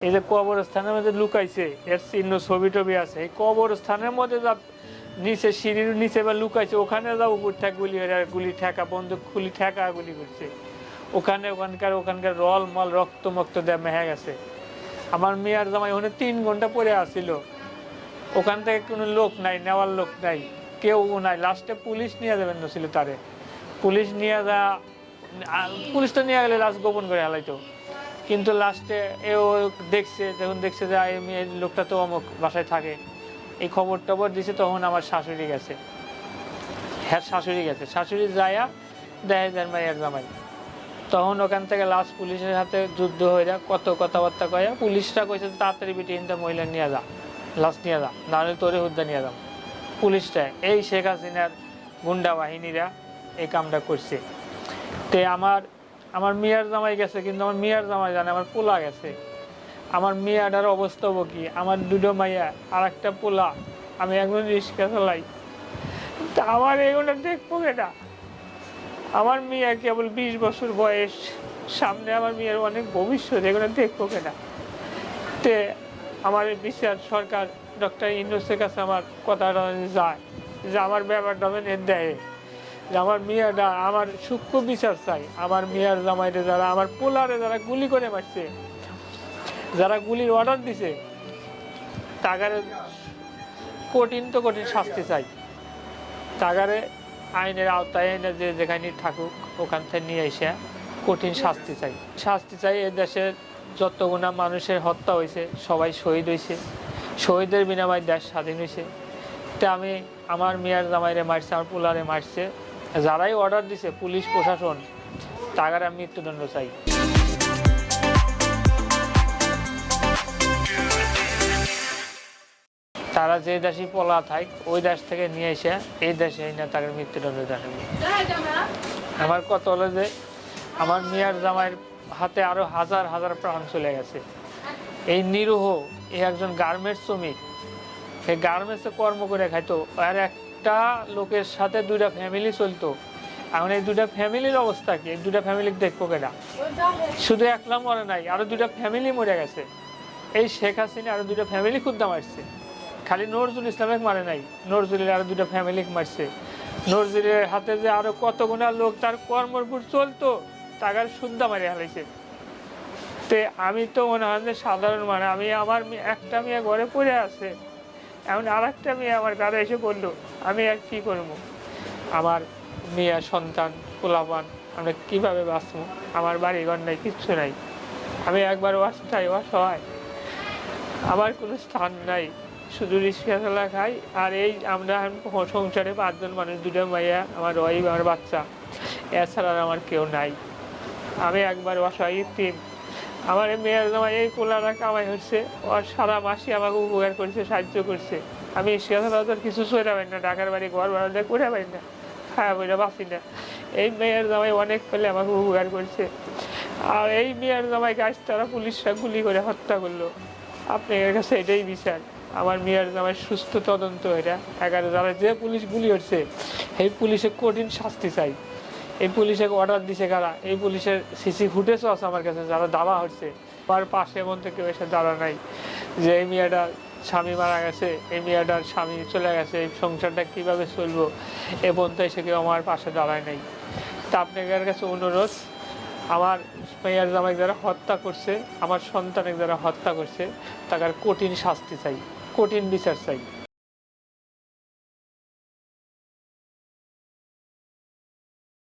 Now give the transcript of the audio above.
এই যে কবরস্থানের মধ্যে লুকাইছে এর চিহ্ন ছবি টবি আছে, এই কবরস্থানের মধ্যে যা নিচে সিঁড়ির নিচে বা লুকাইছে ওখানে যা উপর থেকে গুলি ঠেকা বন্দুক খুলি ঠেকা গুলি করছে ওখানকার রল মল রক্ত মক্ত দেয়া মেহে গেছে। আমার মেয়ার জামাই ওখানে 3 ঘন্টা পরে আসছিল, ওখান থেকে কোনো লোক নাই, নেওয়ার লোক নাই, কেউ নাই। লাস্টে পুলিশ নিয়ে যাবেন ছিল তারে, পুলিশ নিয়ে যা পুলিশ তো নিয়ে গেলে লাশ গোপন করে হেলাইতো, কিন্তু লাস্টে এও দেখছে, যখন দেখছে যে এই লোকটা তো অমুক বাসায় থাকে, এই খবর টবর দিছে, তখন আমার শাশুড়ি গেছে, হ্যাঁ শাশুড়ি গেছে, শাশুড়ি যায়া দেয় দেন মাইয়ার জামাই। তখন ওখান থেকে লাস্ট পুলিশের হাতে যুদ্ধ হয়ে যা কত কথাবার্তা কয়া পুলিশরা কইছে তাড়াতাড়ি বিটি ইন্দা মহিলা নিয়ে যা, লাশ নিয়ে যা, নাহলে তোরে হুদ্দা নিয়ে যাম। পুলিশটা এই শেখ হাসিনার গুন্ডা বাহিনীরা এই কামটা করছে। তে আমার মেয়ার জামাই গেছে, কিন্তু আমার মেয়ার জামাই জানে আমার পোলা গেছে। আমার মেয়াটার অবস্থা হবো কি, আমার 2 মাইয়া আর একটা পোলা, আমি একজন রিক্সা চালাই, তা আমার এগুলো দেখবো কেটা? আমার মেয়ে কেবল 20 বছর বয়স, সামনে আমার মেয়ের অনেক ভবিষ্যৎ, এগুলো দেখবো কেটা? তে আমার বিচার সরকার ডক্টর ইউনূসের কাছে আমার কথাটা যায় যে আমার ব্যাপারটা দেয় যে আমার মেয়েটা, আমার সূক্ষ্ম বিচার চাই। আমার মেয়ের জামাইরে যারা, আমার পোলারে যারা গুলি করে মারছে, যারা গুলির অর্ডার দিছে, তাগারে কঠিন তো কঠিন শাস্তি চাই। তাগারে আইনের আওতায় এনে যে যেখানে থাকুক ওখান থেকে নিয়ে এসে কঠিন শাস্তি চাই। শাস্তি চাই। এ দেশের যতগুনা মানুষের হত্যা হয়েছে সবাই শহীদ হয়েছে, শহীদের বিনিময়ে দেশ স্বাধীন হয়েছে। তা আমি আমার মেয়ের জামাইরে মারছে, আমার পোলারে মারছে, যারাই অর্ডার দিছে পুলিশ প্রশাসন, তাগারে আমি মৃত্যুদণ্ড চাই। তারা যে দেশে পলা থাক ওই দেশ থেকে নিয়ে এসে এই দেশে না তাদের মৃত্যুদণ্ড জানাবে। আমার কথা হলো যে আমার মেয়ার জামাইয়ের হাতে আরো হাজার হাজার প্রাণ চলে গেছে। এই নিরীহ, এই একজন গার্মেন্টস শ্রমিক, এই গার্মেন্টসে কর্ম করে খাইতো, আর একটা লোকের সাথে 2টা ফ্যামিলি চলতো। এখন এই 2টা ফ্যামিলির অবস্থা কি? এই 2টা ফ্যামিলি দেখবো কেনা? শুধু একলা মরে নাই, আরো 2টা ফ্যামিলি মরে গেছে। এই শেখ হাসিনা আরো 2টা ফ্যামিলি খুদ্দা মারছে। খালি নজরুল ইসলামের মারে নাই, নজরুলের আরো 2টা ফ্যামিলি মারছে। নজরুলের হাতে যে আরো কত গুণা লোক তার কর্মরপুর চলতো, তাগার শুদ্ধা মারি হালাইছে। তে আমি তো মনে হয় যে সাধারণ মানে, আমি আমার একটা মেয়ে ঘরে পড়ে আছে, এমন আর একটা মেয়ে আমার গাড়ি এসে পড়লো, আমি আর কি করবো? আমার মেয়ে সন্তান পোলাপান আমরা কিভাবে বাঁচবো? আমার বাড়ি ঘর নাই, কিচ্ছু নাই, আমি একবার অসহায়, আমার কোনো স্থান নাই, শুধু রিক্সা চালা খাই। আর এই আমরা সংসারে 5 জন মানুষ, 2টা মাইয়া, আমার ওয়াইফ, আমার বাচ্চা, এছাড়া আমার কেউ নাই। আমি একবার অসহায় টিম। আমার মেয়ের জামাই এই পোলারা কামাই হচ্ছে, ওর সারা মাসে আমাকে উপকার করছে, সাহায্য করছে। আমি রিক্সা চালা তো কিছু চলে পারি না, ঢাকার বাড়ি ঘর ভাড়া করে পারি না, খাওয়া বইটা বাঁচি না। এই মেয়ের জামাই অনেক পেলে আমাকে উপকার করছে। আর এই মেয়ের জামাই গাছ তারা পুলিশরা গুলি করে হত্যা করলো। আপনার কাছে এটাই বিচার, আমার মেয়ের জামাই সুস্থ তদন্ত, এটা 11 যারা যে পুলিশ গুলি হচ্ছে এই পুলিশের কঠিন শাস্তি চাই। এই পুলিশের অর্ডার দিছে কারা? এই পুলিশের সিসি ফুটেজও আছে আমার কাছে, যারা দাবা হচ্ছে। আমার পাশে মধ্যে কেউ এসে দাঁড়া নাই যে এই মেয়েটা স্বামী মারা গেছে, এই মেয়েটার স্বামী চলে গেছে, এই সংসারটা কীভাবে চলবো, এ পর্যন্ত এসে কেউ আমার পাশে দাঁড়ায় নাই। তা আপনাদের কাছে অনুরোধ, আমার মেয়ের জামাই যারা হত্যা করছে, আমার সন্তানের যারা হত্যা করছে, তাদের কঠিন শাস্তি চাই, কঠিন বিচার চাই।